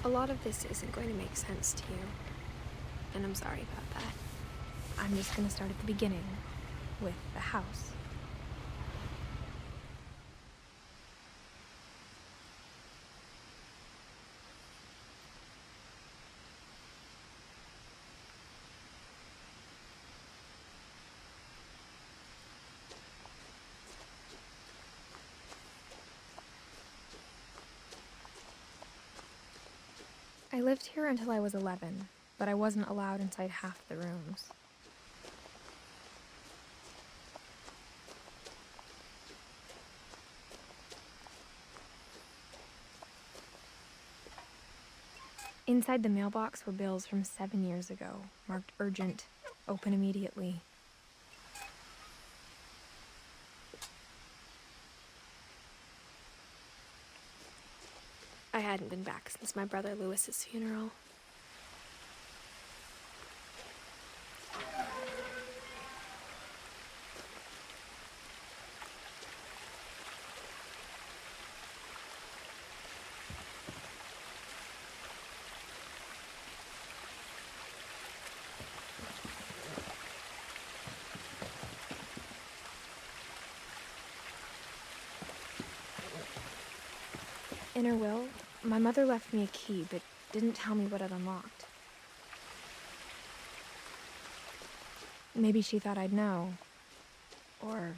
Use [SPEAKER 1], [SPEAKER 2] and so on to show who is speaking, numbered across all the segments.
[SPEAKER 1] A lot of this isn't going to make sense to you, and I'm sorry about that. I'm just going to start at the beginning, with the house. I lived here until I was 11, but I wasn't allowed inside half the rooms. Inside the mailbox were bills from 7 years ago, marked urgent, open immediately. I hadn't been back since my brother Lewis's funeral. In her will, my mother left me a key, but didn't tell me what it unlocked. Maybe she thought I'd know. Or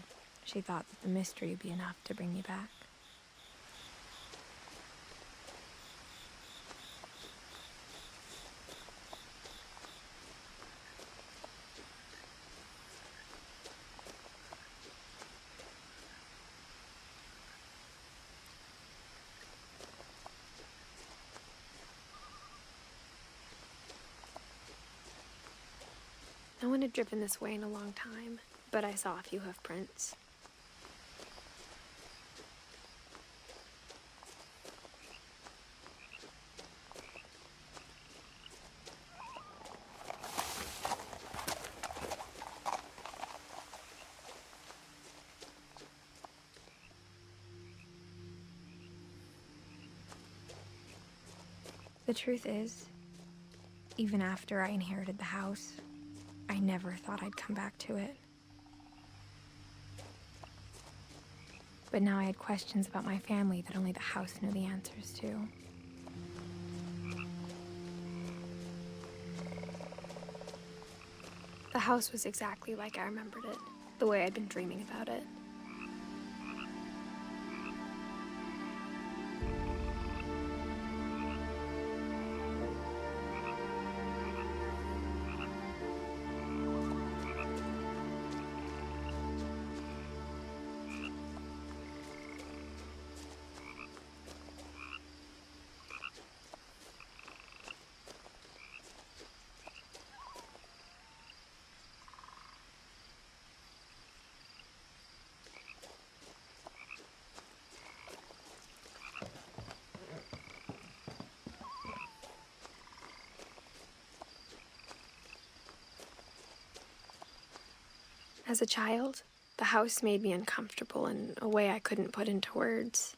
[SPEAKER 1] she thought that the mystery would be enough to bring me back. No one had driven this way in a long time, but I saw a few hoof prints. The truth is, even after I inherited the house, I never thought I'd come back to it. But now I had questions about my family that only the house knew the answers to. The house was exactly like I remembered it, the way I'd been dreaming about it. As a child, the house made me uncomfortable in a way I couldn't put into words.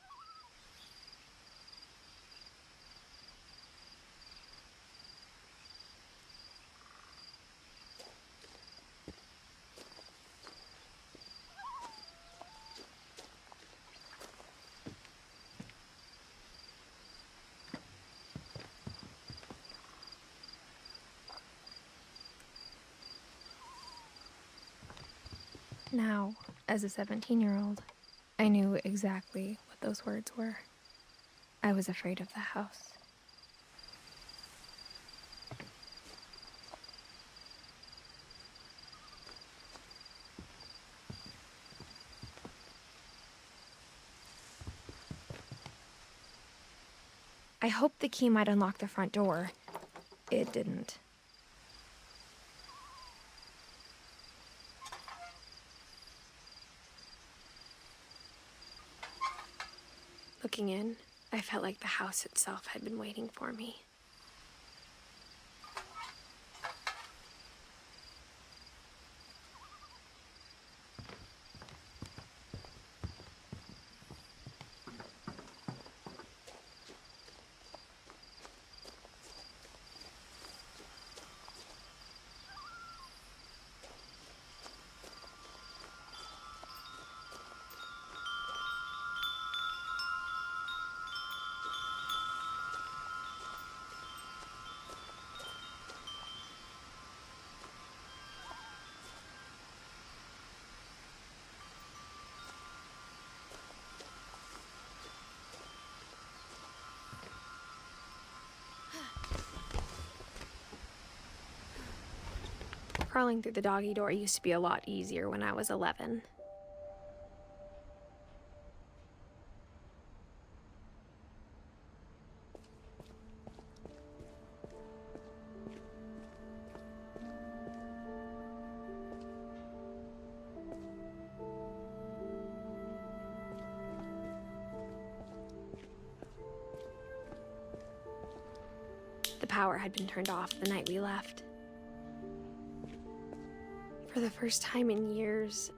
[SPEAKER 1] Now, as a 17-year-old, I knew exactly what those words were. I was afraid of the house. I hoped the key might unlock the front door. It didn't. Looking in, I felt like the house itself had been waiting for me.
[SPEAKER 2] Crawling through the doggy door used to be a lot easier when I was 11. The power had been turned off the night we left. For the first time in years,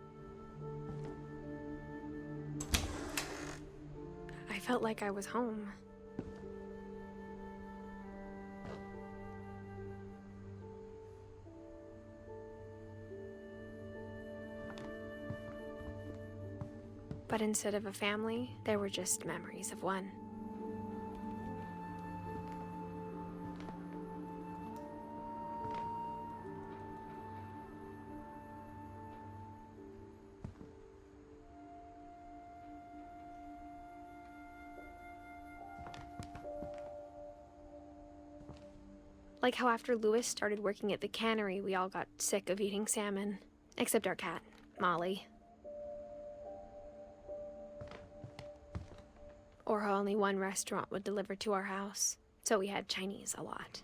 [SPEAKER 2] I felt like I was home. But instead of a family, there were just memories of one. Like how after Lewis started working at the cannery, we all got sick of eating salmon. Except our cat, Molly. Or how only one restaurant would deliver to our house, so we had Chinese a lot.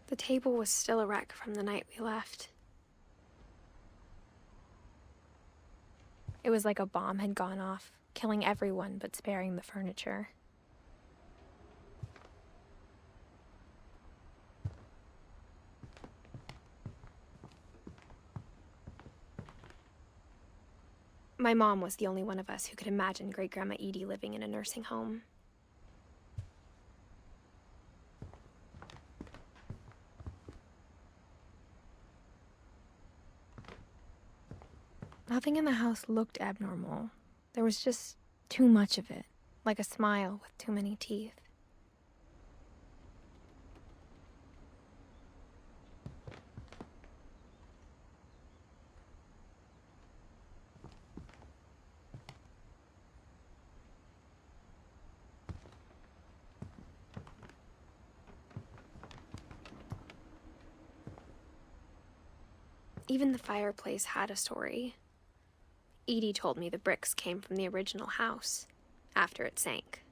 [SPEAKER 2] The table was still a wreck from the night we left. It was like a bomb had gone off, killing everyone but sparing the furniture. My mom was the only one of us who could imagine Great-Grandma Edie living in a nursing home. Nothing in the house looked abnormal. There was just too much of it, like a smile with too many teeth. Even the fireplace had a story. Edie told me the bricks came from the original house, after it sank.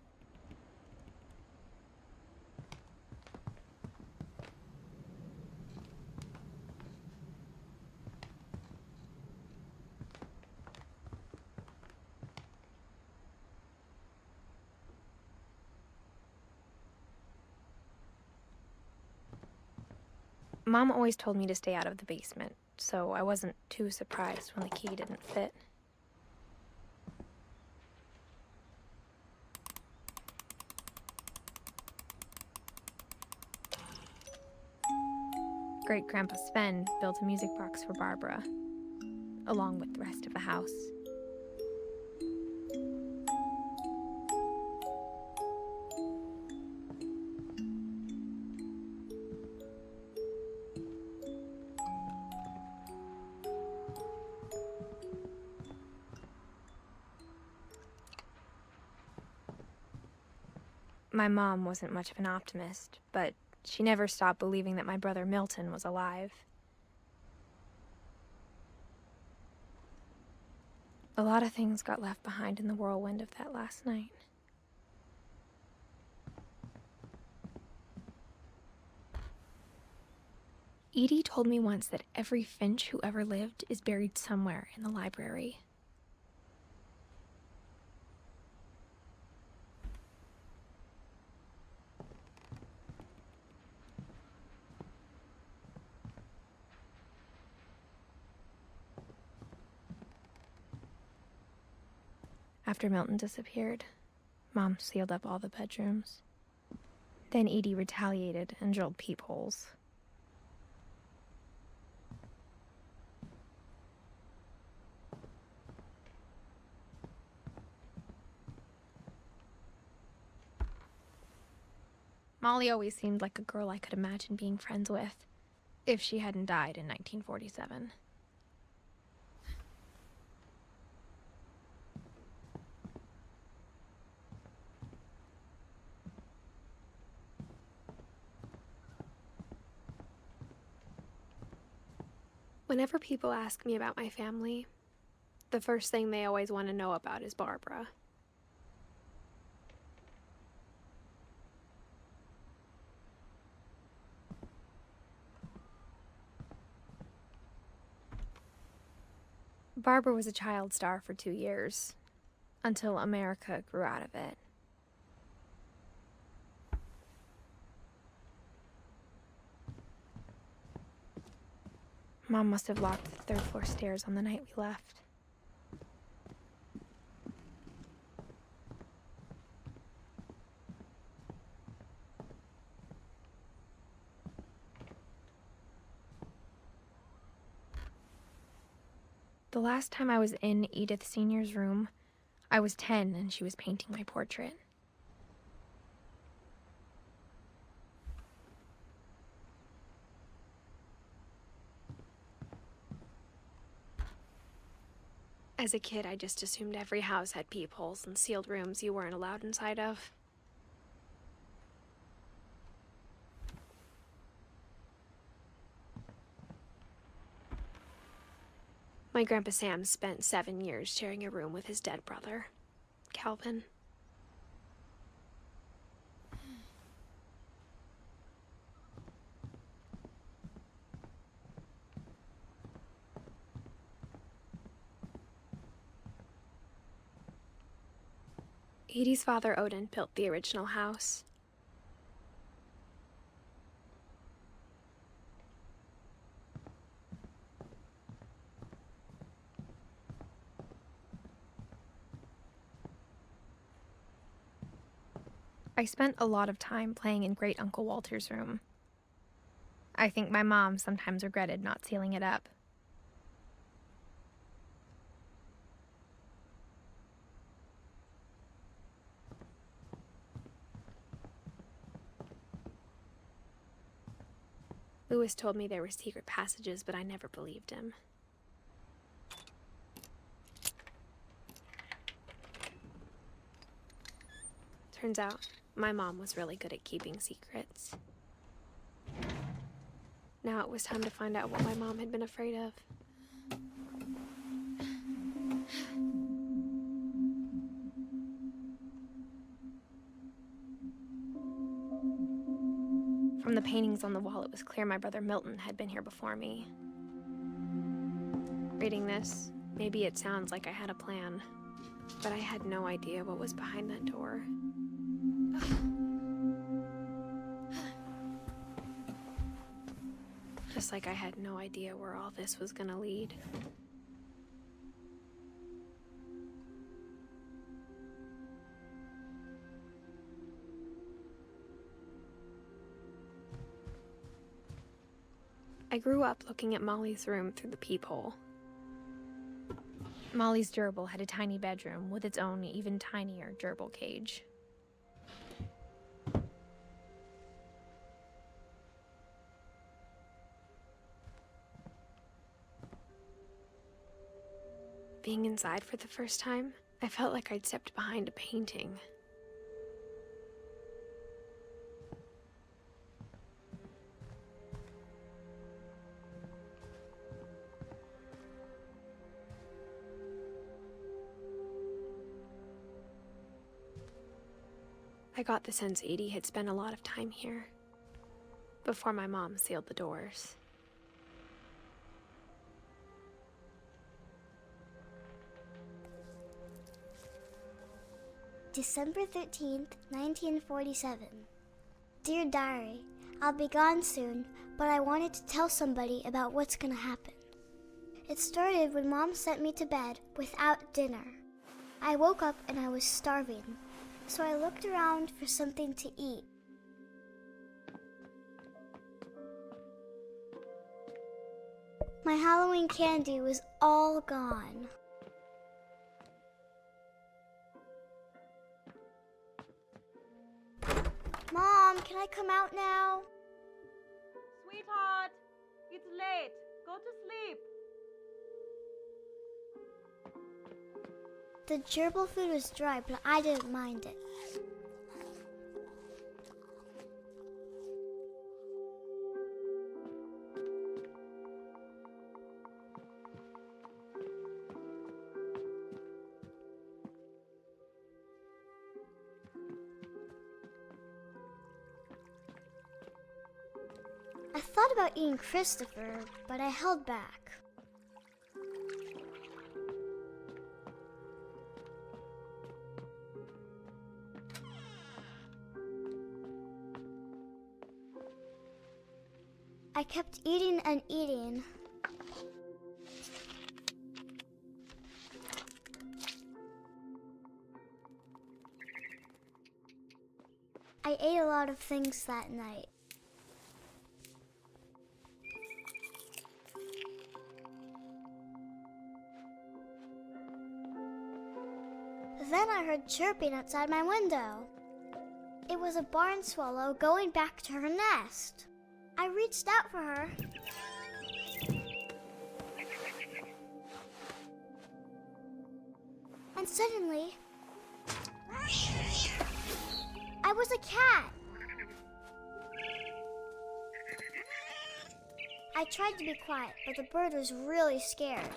[SPEAKER 2] Mom always told me to stay out of the basement, so I wasn't too surprised when the key didn't fit. Great-Grandpa Sven built a music box for Barbara, along with the rest of the house. My mom wasn't much of an optimist, but she never stopped believing that my brother Milton was alive. A lot of things got left behind in the whirlwind of that last night. Edie told me once that every Finch who ever lived is buried somewhere in the library. After Milton disappeared, Mom sealed up all the bedrooms. Then Edie retaliated and drilled peepholes. Molly always seemed like a girl I could imagine being friends with, if she hadn't died in 1947. Whenever people ask me about my family, the first thing they always want to know about is Barbara. Barbara was a child star for 2 years, until America grew out of it. Mom must have locked the third floor stairs on the night we left. The last time I was in Edith Sr.'s room, I was 10 and she was painting my portrait. As a kid, I just assumed every house had peepholes and sealed rooms you weren't allowed inside of. My Grandpa Sam spent 7 years sharing a room with his dead brother, Calvin. Edie's father, Odin, built the original house. I spent a lot of time playing in Great Uncle Walter's room. I think my mom sometimes regretted not sealing it up. Lewis told me there were secret passages, but I never believed him. Turns out, my mom was really good at keeping secrets. Now it was time to find out what my mom had been afraid of. From the paintings on the wall, it was clear my brother Milton had been here before me. Reading this, maybe it sounds like I had a plan, but I had no idea what was behind that door. Just like I had no idea where all this was gonna lead. I grew up looking at Molly's room through the peephole. Molly's gerbil had a tiny bedroom with its own even tinier gerbil cage. Being inside for the first time, I felt like I'd stepped behind a painting. I got the sense Edie had spent a lot of time here, before my mom sealed the doors.
[SPEAKER 3] December 13th, 1947. Dear Diary, I'll be gone soon, but I wanted to tell somebody about what's gonna happen. It started when Mom sent me to bed without dinner. I woke up and I was starving, so I looked around for something to eat. My Halloween candy was all gone. Mom, can I come out now?
[SPEAKER 4] Sweetheart, it's late. Go to sleep.
[SPEAKER 3] The gerbil food was dry, but I didn't mind it. thought about eating Christopher, but I held back. I kept eating and eating. I ate a lot of things that night. Then I heard chirping outside my window. It was a barn swallow going back to her nest. I reached out for her. And suddenly, I was a cat. I tried to be quiet, but the bird was really scared.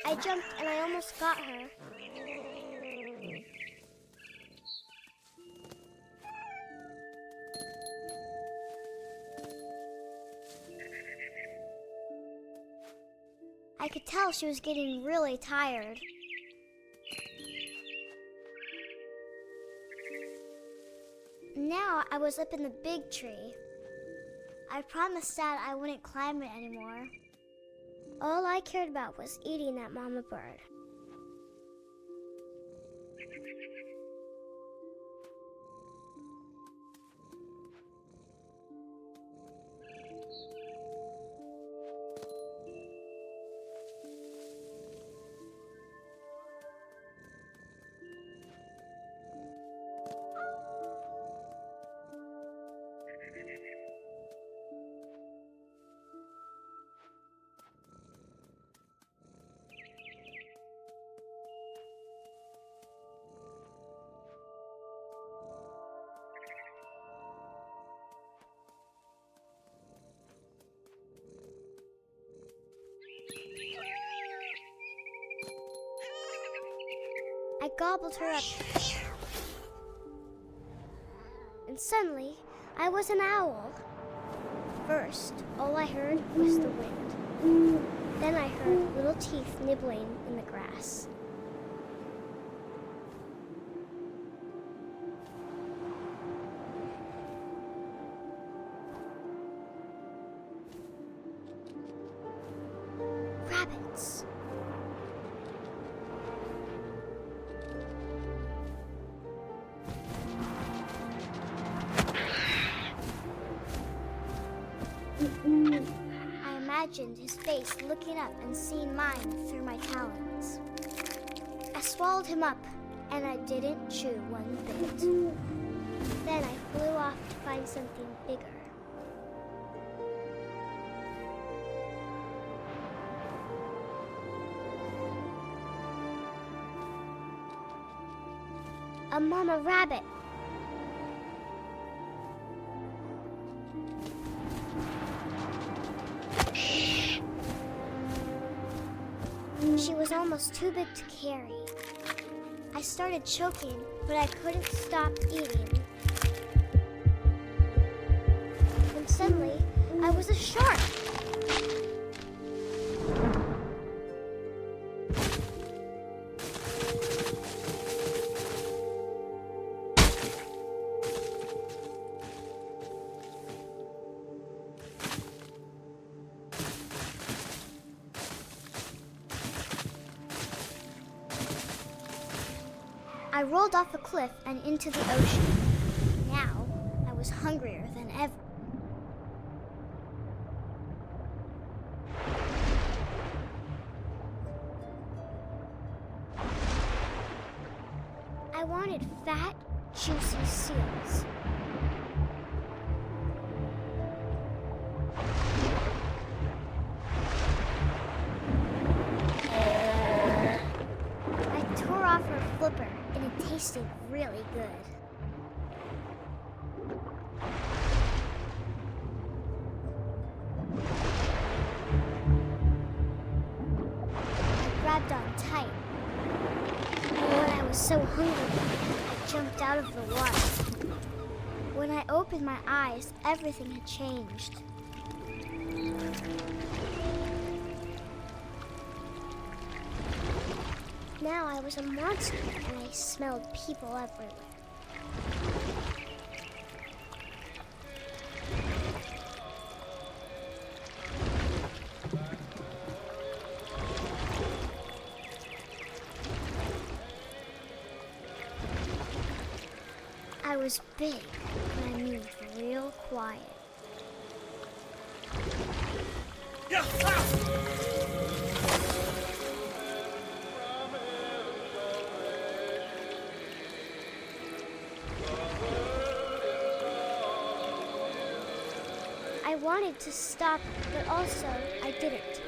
[SPEAKER 3] I jumped and I almost got her. I could tell she was getting really tired. Now I was up in the big tree. I promised Dad I wouldn't climb it anymore. All I cared about was eating that mama bird. I gobbled her up. And suddenly, I was an owl. First, all I heard was the wind. Then I heard little teeth nibbling in the grass. Rabbits. I imagined his face looking up and seeing mine through my talons. I swallowed him up, and I didn't chew one bit. Then I flew off to find something bigger. A mama rabbit. She was almost too big to carry. I started choking, but I couldn't stop eating. And suddenly, I was a shark. I rolled off a cliff and into the ocean. Now, I was hungrier than ever. I wanted fat, juicy seals. tasted really good. I grabbed on tight. And when I was so hungry, I jumped out of the water. When I opened my eyes, everything had changed. Now I was a monster, and I smelled people everywhere. I was big, and I moved real quiet. I wanted to stop, but also I didn't.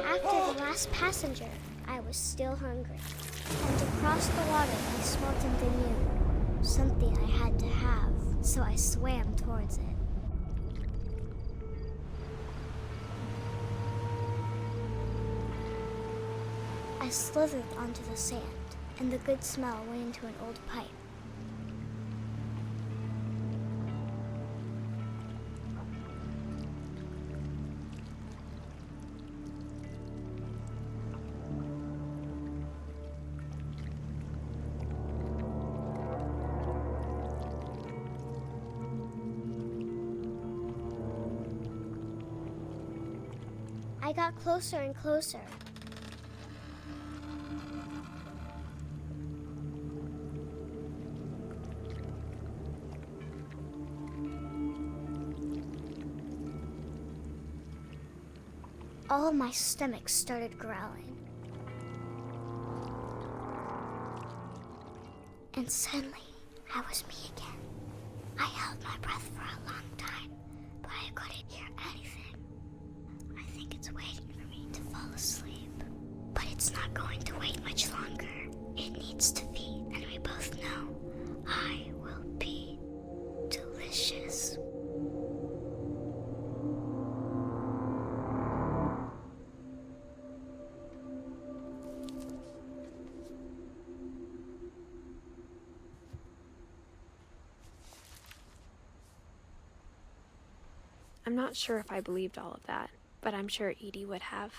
[SPEAKER 3] After the last passenger, I was still hungry. And across the water, I smelled something new. Something I had to have, so I swam towards it. I slithered onto the sand, and the good smell went into an old pipe. I got closer and closer. All of my stomach started growling. And suddenly, I was me again. I held my breath for a long time, but I couldn't hear anything. I think it's waiting for me to fall asleep. But it's not going to wait much longer. It needs to feed, and we both know I will be delicious.
[SPEAKER 2] I'm not sure if I believed all of that, but I'm sure Edie would have.